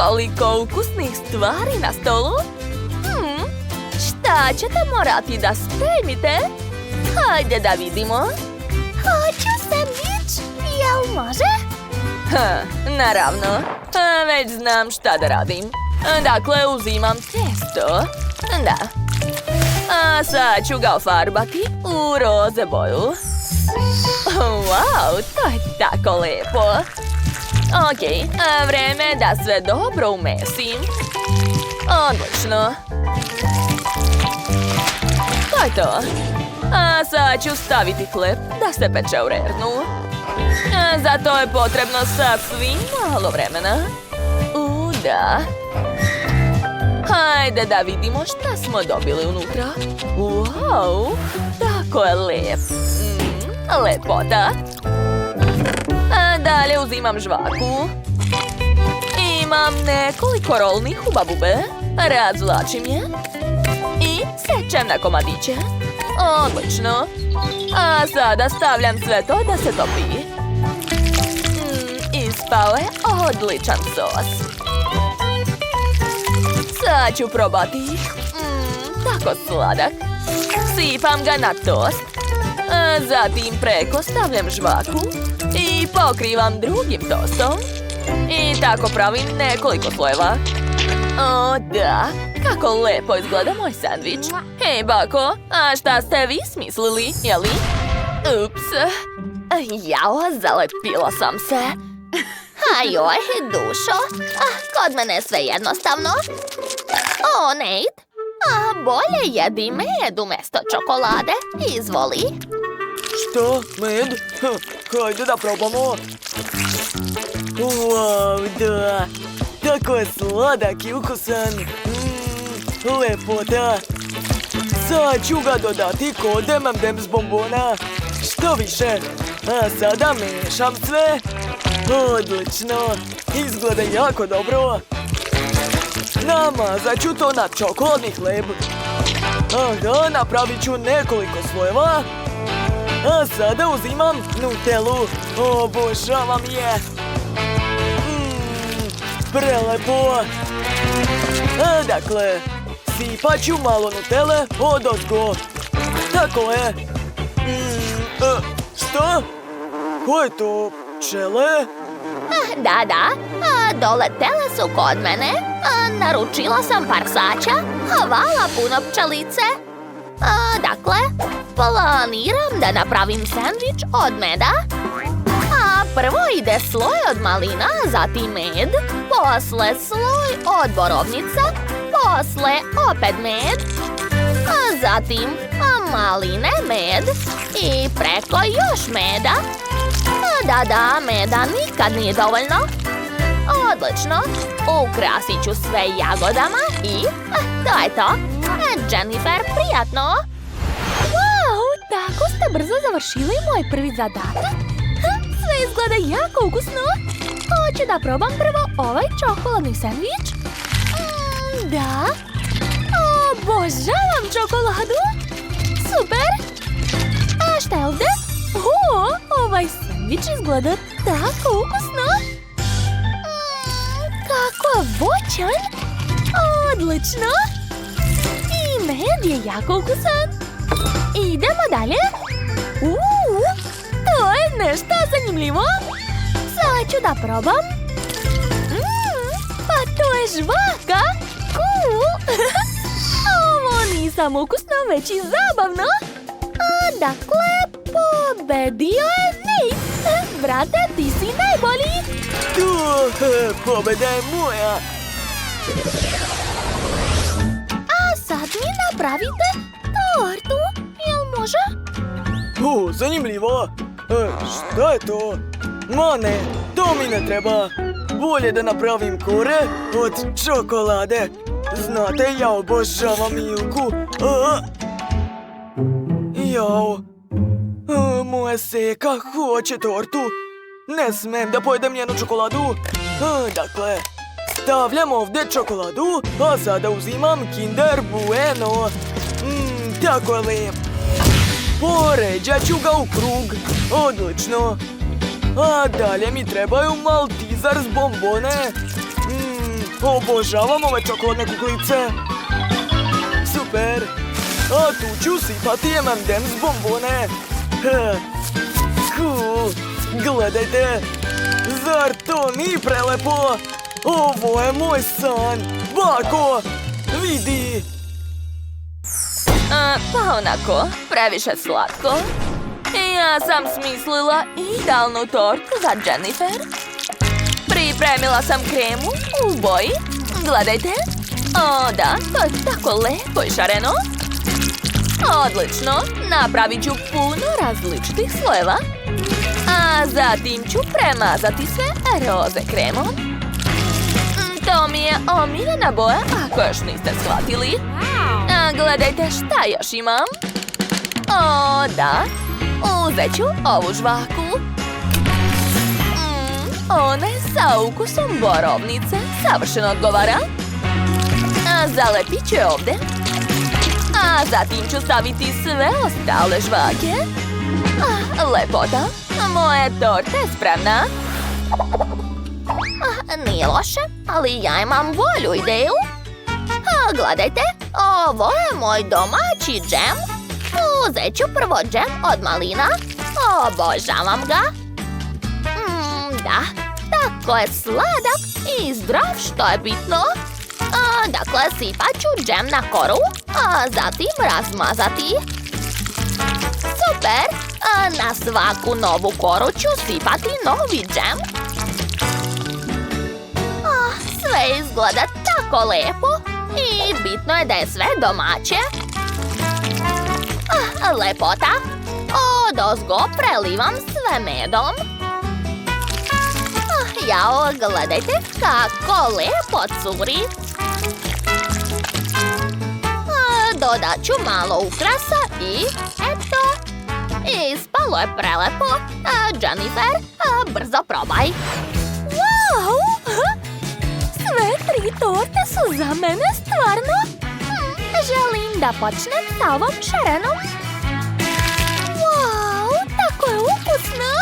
koliko ukusnih stvari na stolu. Šta ćete morati da spremite? Hajde da vidimo. Hoću sendvič, jel može? Naravno, već znam šta da radim. Dakle, uzimam testo. Da. A sad ću ga ofarbati u roze boju. Wow, to je tako lepo. Ok, vreme je da sve dobro umesim. Odlično. To je to. A sad ću staviti hleb da se peče u rernu. Za to je potrebno sasvim malo vremena. Da. Hajde da vidimo šta smo dobili unutra. Wow, tako je lep. Lepota. Dalje uzimam žvaku. Imam nekoliko rolnih hubabube. Razvlačim je. I sečem na komadiće. Odlično. A sada stavljam sve to da se topi. Ispao je odličan sos. Sad ću probati. Tako sladak. Sipam ga na tost. Zatim preko stavljam žvaku i pokrivam drugim tostom. I tako pravim nekoliko slojeva. O, da. Kako lepo izgleda moj sandvič. Hej, bako, a šta ste vi smislili, jeli? Ups. Jao, zalepila sam se. Ajoj, dušo. Kod mene je sve jednostavno. O, Nate. Bolje jedi med umjesto čokolade. Izvoli. Što? Med? Hajde da probamo. Wow, da. Tako je sladak i ukusan. Lepota. Sad ću ga dodati kod M&M's bombona. Što više. A sada mešam sve. Odlično. Izgleda jako dobro. Namazat ću to na čokoladni hleb. Aha, napravit ću nekoliko slojeva. A sada uzimam Nutellu. Obožavam je. Prelepo. Dakle, sipat ću malo Nutelle odozgo. Tako je. Što? Ko je to? Pčele? Da. Doletele su kod mene. Naručila sam parsača. Hvala puno, pčelice. Dakle, planiram da napravim sandvič od meda. Prvo ide sloj od malina, zatim med, posle sloj od borovnica, posle opet med, zatim maline, med i preko još meda. Da, meda nikad nije dovoljno. Odlično. Ukrasit ću sve jagodama i to je to. Jennifer, prijatno. Wow, tako ste brzo završili moj prvi zadatak. Sve izgleda jako ukusno. Hoću da probam prvo ovaj čokoladni sandvič. Da. Obožavam čokoladu. Super. A šta je ovdje? Ovaj sandvič izgleda tako ukusno. Kako je voćan. Odlično. I med je jako ukusan. Idemo dalje. To je nešto zanimljivo. Sad ću da probam. Pa to je žvaka. Cool. Ovo nisam ukusno, već i zabavno. Dakle, pobedio je Nate. Brate, ti si najbolji. Pobeda je moja. A sad mi napravite tortu. Jel može? Zanimljivo. Šta je to? Ma ne, to mi ne treba. Bolje da napravim kore od čokolade. Znate, ja obožavam Milku. Jao. Moja seka hoće tortu. Ne smem da pojedem njenu čokoladu. Dakle, stavljam ovdje čokoladu, a sada uzimam Kinder Bueno. Tako je lijep. Poređat ću ga u krug. Odlično. A dalje mi trebaju Malteser s bombone. Obožavam ove čokoladne kuglice. Super. A tu ću sipati M&M's bombone. Cool. Gledajte. Zar to nije prelepo? Ovo je moj san. Bako, vidi. Pa onako, previše slatko. Ja sam smislila idealnu tortu za Jennifer. Pripremila sam kremu u boji. Gledajte. O, da, to je tako lepo i šareno. Odlično, napravit ću puno različitih slojeva. A zatim ću premazati sve roze kremom. To mi je omiljena boja, ako još niste shvatili. A gledajte šta još imam. O, da. Uzet ću ovu žvaku. Ona je sa ukusom borovnice. Savršeno odgovara. Zalepit ću je ovdje. A zatim ću staviti sve ostale žvake. Lepota. Moja torta je spremna. Nije loše, ali ja imam bolju ideju. Gledajte, ovo je moj domaći džem. Uzet ću prvo džem od malina. Obožavam ga. Da, tako je sladak i zdrav, što je bitno. Dakle, sipat ću džem na koru, a zatim razmazati. Super! Na svaku novu koru ću sipati novi džem. Sve izgleda tako lepo i bitno je da je sve domaće. Lepota! Odozgo prelivam sve medom. Jao, gledajte kako lepo curi. Dodat ću malo ukrasa i eto. Ispalo je prelepo. Jennifer, brzo probaj. Wow! Sve 3 torte su za mene, stvarno. Želim da počnem sa ovom šarenom. Wow, tako je ukusno.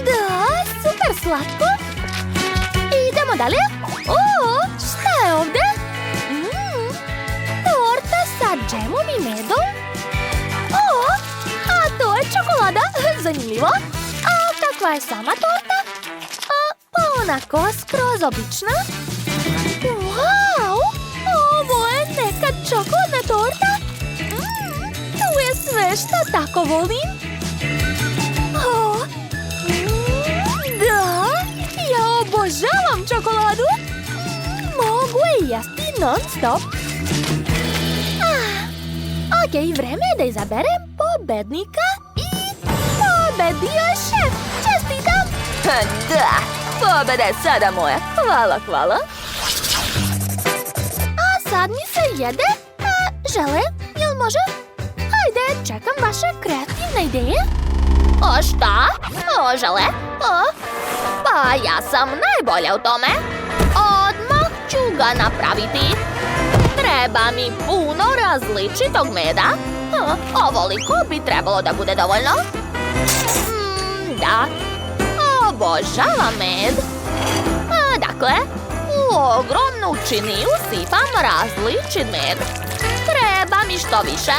Da, super slatko. Idemo dalje. Šta je ovdje? Torta sa džemom i medom. A to je čokolada. Zanimljivo. A kakva je sama torta? Pa onako skroz obična. Wow, ovo je neka čokoladna torta. Tu je sve što tako volim. Da, ja obožavam čokoladu. Mogu je jesti non stop. Ok, vreme je da izaberem pobednika i pobedio je šef. Čestitam! Da, pobeda je sada moja. Hvala. A sad mi se jede. Žele, jel može? Hajde, čekam vaše kreativne ideje. Šta? Žele? Pa ja sam najbolja u tome. Odmah ću ga napraviti. Treba mi puno različitog meda. Ovoliko bi trebalo da bude dovoljno. Da, obožavam med. Dakle, u ogromnu činiju sipam različit med. Treba mi što više.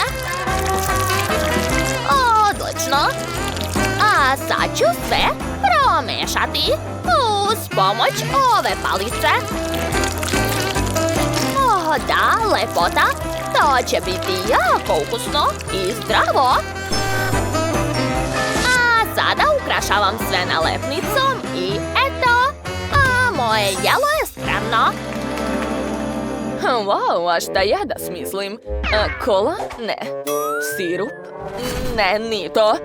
Odlično. A sad ću sve promešati uz pomoć ove palice. Da, lepota. To će biti jako ukusno i zdravo. A sada ukrašavam sve nalepnicom i eto. Moje jelo je spremno. Wow, a šta ja da smislim? Kola? Ne. Sirup? Ne, nije to.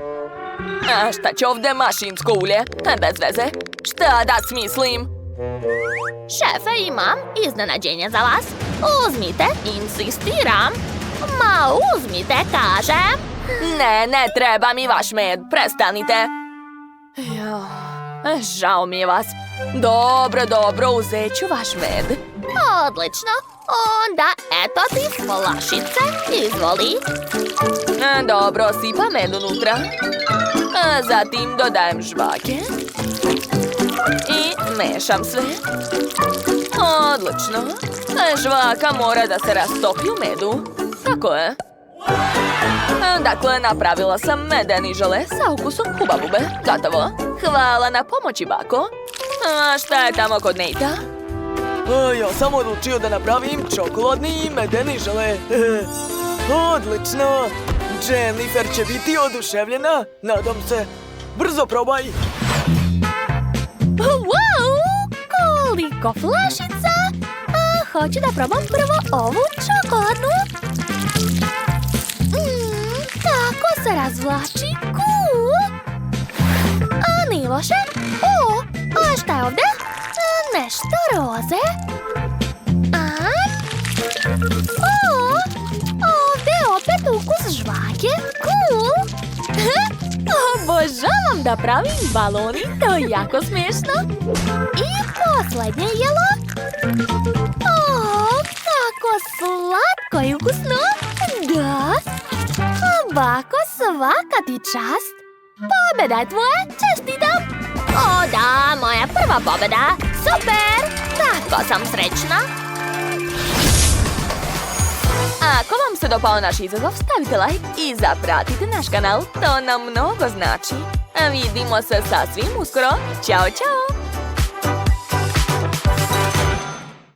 A šta će ovdje mašinsko ulje? Bez veze. Šta da smislim? Šefe, imam iznenađenje za vas. Uzmite, insistiram. Ma uzmite, kažem. Ne treba mi vaš med. Prestanite. Žao mi je vas. Dobro, uzet ću vaš med. Odlično. Onda eto ti flašice. Izvoli. Dobro, sipa med unutra. Zatim dodajem žvake. I mešam sve. Odlično. Žvaka mora da se rastopi u medu. Tako je. Dakle, napravila sam medeni žele sa ukusom hubabube. Gotovo. Hvala na pomoći, bako. A šta je tamo kod Nejta? Ja sam odlučio da napravim čokoladni i medeni žele. Odlično! Jennifer će biti oduševljena, nadam se. Brzo probaj! Wow! Koliko flašica! Hoću da probam prvo ovu čokoladnu. Tako se razvlači. A nije loše. A šta je ovdje? Nešto roze. Ovdje je opet ukus žvake. Obožavam da pravim baloni, to je jako smiješno. I posljednje jelo. Kako slatko i ukusno. Da. Bako, svaka ti čast. Pobjeda je tvoja, čestitam. O da, moja prva pobjeda. Super, tako sam srećna. Ako vam se dopao naš izazov, stavite like i zapratite naš kanal. To nam mnogo znači. Vidimo se sasvim uskoro. Ćao, čao!